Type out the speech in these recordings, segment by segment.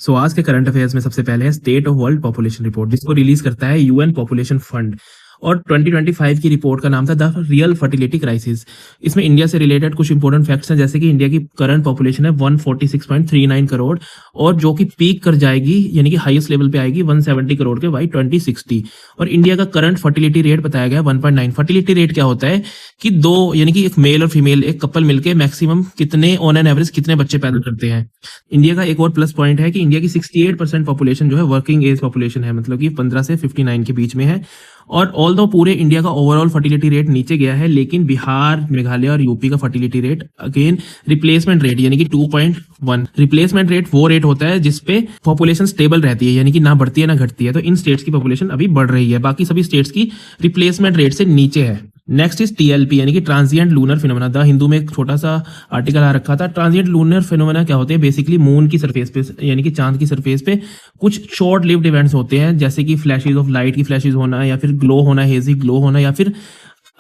सो आज के current affairs में सबसे पहले है state of world population report, जिसको रिलीज करता है यूएन पॉपुलेशन फंड। और 2025 की रिपोर्ट का नाम था द रियल फर्टिलिटी क्राइसिस। इसमें इंडिया से रिलेटेड कुछ इंपॉर्टेंट फैक्ट्स हैं, जैसे कि इंडिया की करंट पॉपुलेशन है 146.39 करोड़, और जो कि पीक कर जाएगी यानी कि हाईएस्ट लेवल पे आएगी 170 करोड़ के बाई 2060। और इंडिया का करंट फर्टिलिटी रेट बताया गया 1.9। फर्टिलिटी रेट क्या होता है कि दो यानी कि एक मेल और फीमेल एक कपल मिलके मैक्सिमम कितने ऑन एन एवरेज कितने बच्चे पैदा करते हैं। इंडिया का एक और प्लस पॉइंट है कि इंडिया की 68% पॉपुलेशन जो है वर्किंग एज पॉपुलेशन है, मतलब कि 15 से 59 के बीच में है। और ऑल दो पूरे इंडिया का ओवरऑल फर्टिलिटी रेट नीचे गया है, लेकिन बिहार, मेघालय और यूपी का fertility rate again replacement rate यानी कि 2.1। रिप्लेसमेंट रेट वो रेट होता है जिसपे पॉपुलेशन स्टेबल रहती है, यानी कि ना बढ़ती है ना घटती है। तो इन स्टेट्स की पॉपुलेशन अभी बढ़ रही है, बाकी सभी स्टेट्स की रिप्लेसमेंट रेट से नीचे है। नेक्स्ट इज टीएलपी यानी कि transient lunar phenomena. The Hindu में एक छोटा सा आर्टिकल आ रखा था। ट्रांजिएंट लूनर फिनोमेना क्या होते हैं? बेसिकली मून की सरफेस पे यानी कि चांद की सरफेस पे कुछ शॉर्ट लिव्ड इवेंट्स होते हैं, जैसे कि फ्लैशेस ऑफ लाइट की फ्लैशेस होना, या फिर ग्लो होना, हेजी ग्लो होना, या फिर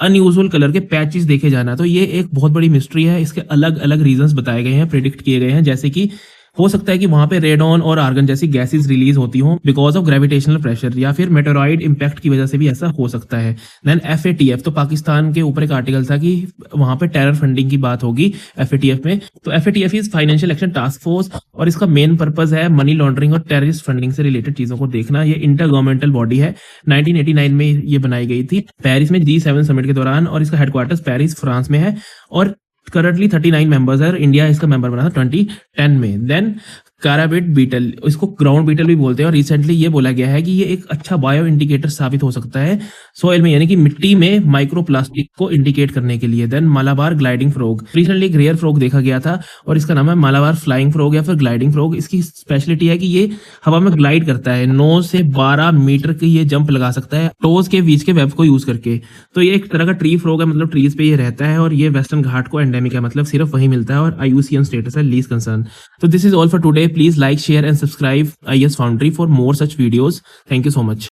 अनयूजुअल कलर के पैचेस देखे जाना। तो ये एक बहुत बड़ी मिस्ट्री है। इसके अलग अलग रीजंस बताए गए हैं, प्रिडिक्ट किए गए हैं, जैसे कि हो सकता है कि वहां पे रेडॉन और आर्गन जैसी गैसेस रिलीज होती हों बिकॉज ऑफ ग्रेविटेशनल प्रेशर, या फिर मेटेरॉइड इंपैक्ट की वजह से भी ऐसा हो सकता है। देन एफएटीएफ, तो पाकिस्तान के ऊपर एक आर्टिकल था कि वहां पे टेरर फंडिंग की बात होगी एफएटीएफ में। तो FATF is financial action task force, और इसका मेन पर्पज है मनी लॉन्ड्रिंग और टेररिस्ट फंडिंग से रिलेटेड चीजों को देखना। ये इंटर गवर्नमेंटल बॉडी है, 1989 में ये बनाई गई थी पेरिस में G7 समिट के दौरान, और इसका हेडक्वार्टर्स पेरिस फ्रांस में है। और करंटली 39 मेंबर्स है, और इंडिया इसका मेंबर बना था 2010 में। देन कैराबिट बीटल, इसको ग्राउंड बीटल भी बोलते हैं, और रिसेंटली ये बोला गया है कि ये एक अच्छा बायो इंडिकेटर साबित हो सकता है सोइल में, यानी कि मिट्टी में माइक्रोप्लास्टिक को इंडिकेट करने के लिए। Then Malabar gliding frog, recently एक रेयर फ्रॉग देखा गया था, और इसका नाम है मालाबार फ्लाइंग फ्रॉग या फिर ग्लाइडिंग फ्रॉग। इसकी स्पेशलिटी है कि ये हवा में ग्लाइड करता है, 9 से 12 मीटर की ये जंप लगा सकता है टोज के बीच के वेब को यूज करके। तो ये एक तरह का ट्री फ्रॉग है, मतलब ट्रीज पे ये रहता है, और ये वेस्टर्न घाट को एंडेमिक है, मतलब सिर्फ वही मिलता है, और IUCN स्टेटस है लीस्ट कंसर्न। तो this is all for today. Please like, share and subscribe IS Foundry for more such videos. Thank you so much.